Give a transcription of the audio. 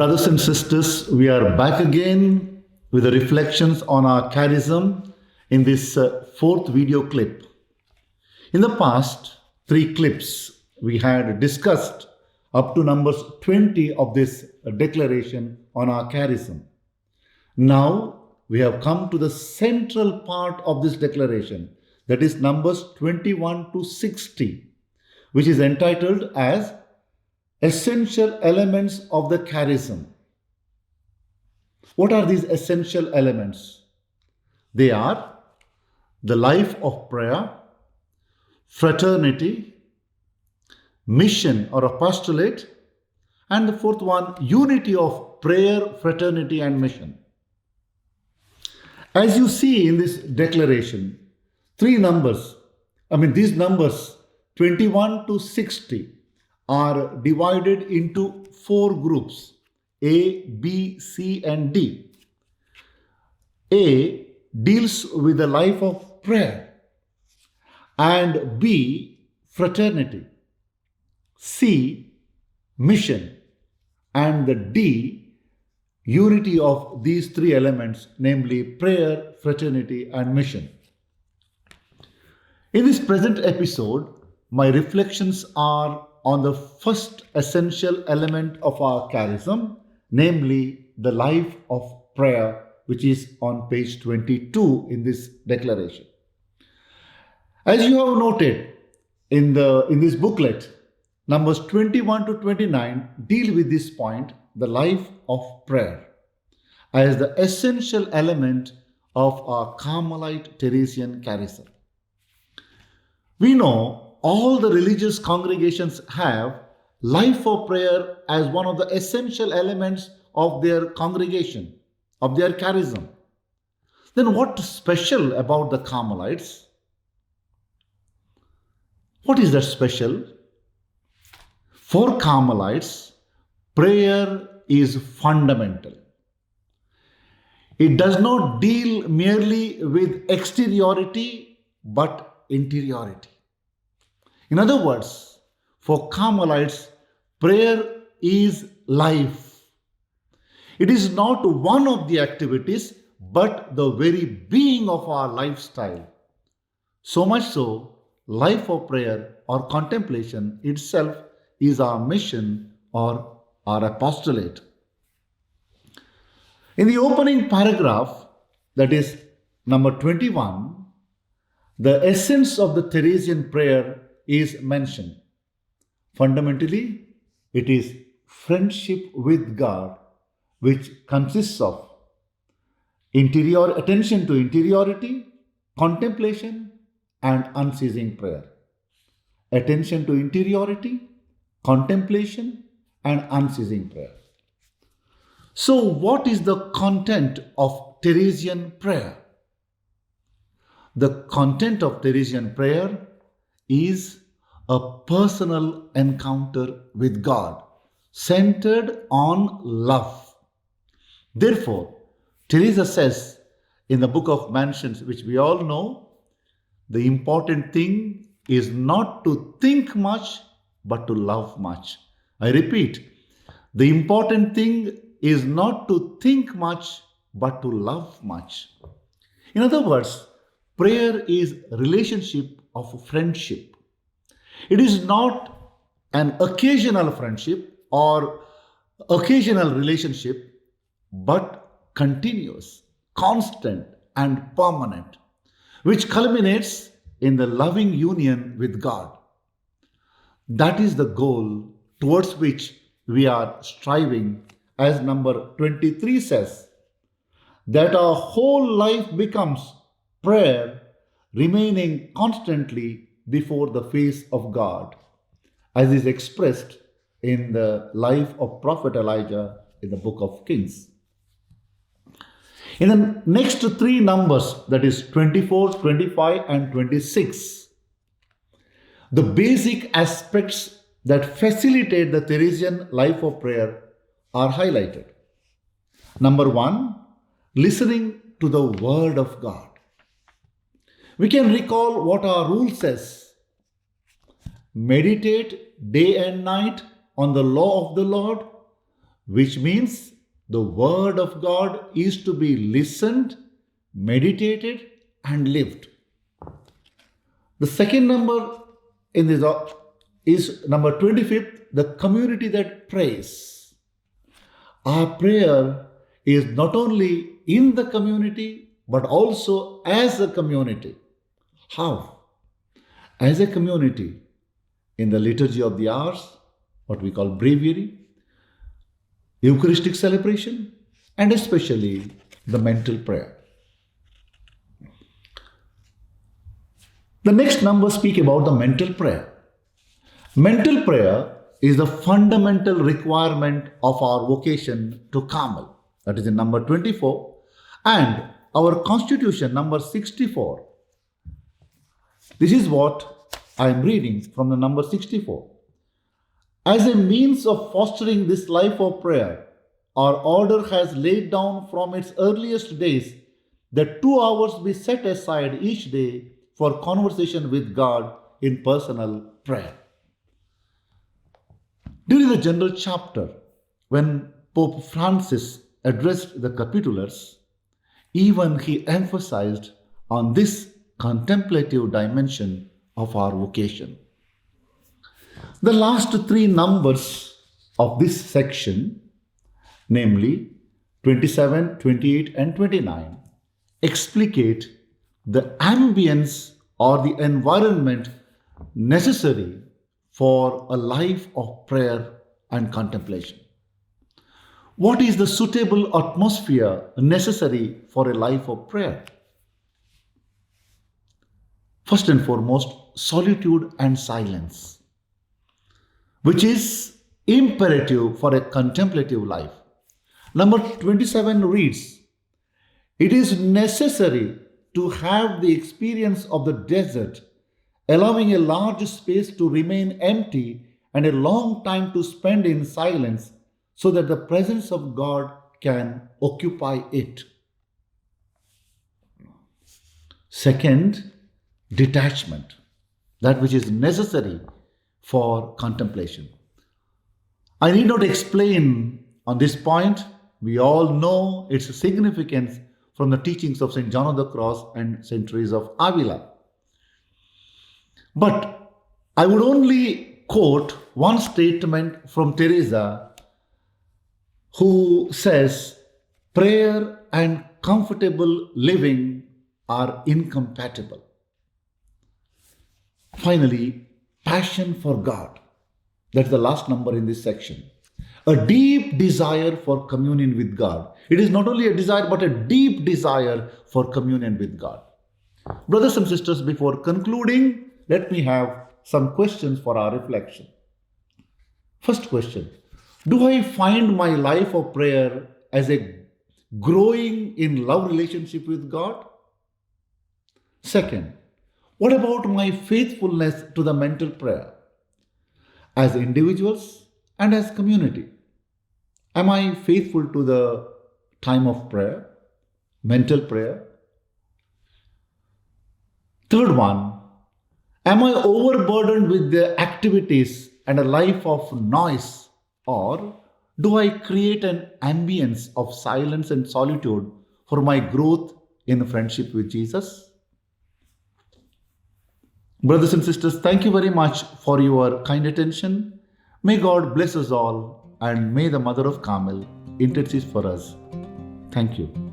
Brothers and sisters, we are back again with the reflections on our charism in this fourth video clip. In the past 3 clips, we had discussed up to numbers 20 of this declaration on our charism. Now we have come to the central part of this declaration, that is numbers 21 to 60, which is entitled as Essential Elements of the Charism. What are these essential elements? They are the life of prayer, fraternity, mission or apostolate, and the fourth one, unity of prayer, fraternity, and mission. As you see in this declaration, these numbers 21 to 60 are divided into 4 groups, A, B, C, and D. A deals with the life of prayer, and B, fraternity, C, mission, and the D, unity of these 3 elements, namely prayer, fraternity, and mission. In this present episode, my reflections are on the first essential element of our charism, namely the life of prayer, which is on page 22 in this declaration. As you have noted in this booklet, numbers 21 to 29 deal with this point, the life of prayer, as the essential element of our Carmelite Teresian charism. We know all the religious congregations have life of prayer as one of the essential elements of their congregation, of their charism. Then what's special about the Carmelites? What is that special? For Carmelites, prayer is fundamental. It does not deal merely with exteriority, but interiority. In other words, for Carmelites, prayer is life. It is not one of the activities, but the very being of our lifestyle. So much so, life of prayer or contemplation itself is our mission or our apostolate. In the opening paragraph, that is number 21, the essence of the Teresian prayer is mentioned. Fundamentally, it is friendship with God, which consists of attention to interiority, contemplation, and unceasing prayer. Attention to interiority, contemplation, and unceasing prayer. So, what is the content of Teresian prayer? The content of Teresian prayer is a personal encounter with God, centered on love. Therefore, Teresa says in the Book of Mansions, which we all know, the important thing is not to think much, but to love much. I repeat, the important thing is not to think much, but to love much. In other words, prayer is relationship of friendship. It is not an occasional friendship or occasional relationship, but continuous, constant, and permanent, which culminates in the loving union with God. That is the goal towards which we are striving, as number 23 says, that our whole life becomes prayer, remaining constantly before the face of God, as is expressed in the life of Prophet Elijah in the book of Kings. In the next 3 numbers, that is 24, 25, and 26, the basic aspects that facilitate the Teresian life of prayer are highlighted. Number 1, listening to the Word of God. We can recall what our rule says. Meditate day and night on the law of the Lord. which means the Word of God is to be listened, meditated, and lived. The second number in this is number 25th, the community that prays. Our prayer is not only in the community, but also as a community. How? As a community, in the liturgy of the hours, what we call breviary, Eucharistic celebration, and especially the mental prayer. The next numbers speak about the mental prayer. Mental prayer is the fundamental requirement of our vocation to Carmel. That is in number 24. And our constitution, number 64. This is what I am reading from the number 64. As a means of fostering this life of prayer, our order has laid down from its earliest days that 2 hours be set aside each day for conversation with God in personal prayer. During the general chapter, when Pope Francis addressed the capitulars, even he emphasized on this contemplative dimension of our vocation. The last 3 numbers of this section, namely 27, 28, and 29, explicate the ambience or the environment necessary for a life of prayer and contemplation. What is the suitable atmosphere necessary for a life of prayer? First and foremost, solitude and silence, which is imperative for a contemplative life. Number 27 reads, "It is necessary to have the experience of the desert, allowing a large space to remain empty and a long time to spend in silence so that the presence of God can occupy it." Second, detachment, that which is necessary for contemplation. I need not explain on this point. We all know its significance from the teachings of St. John of the Cross and St. Teresa of Avila. But I would only quote one statement from Teresa, who says, prayer and comfortable living are incompatible. Finally, passion for God. That's the last number in this section. A deep desire for communion with God. It is not only a desire, but a deep desire for communion with God. Brothers and sisters, before concluding, let me have some questions for our reflection. First question, do I find my life of prayer as a growing in love relationship with God? Second, what about my faithfulness to the mental prayer? As individuals and as community, am I faithful to the time of prayer, mental prayer? Third one, am I overburdened with the activities and a life of noise, or do I create an ambience of silence and solitude for my growth in friendship with Jesus? Brothers and sisters, thank you very much for your kind attention. May God bless us all, and may the Mother of Carmel intercede for us. Thank you.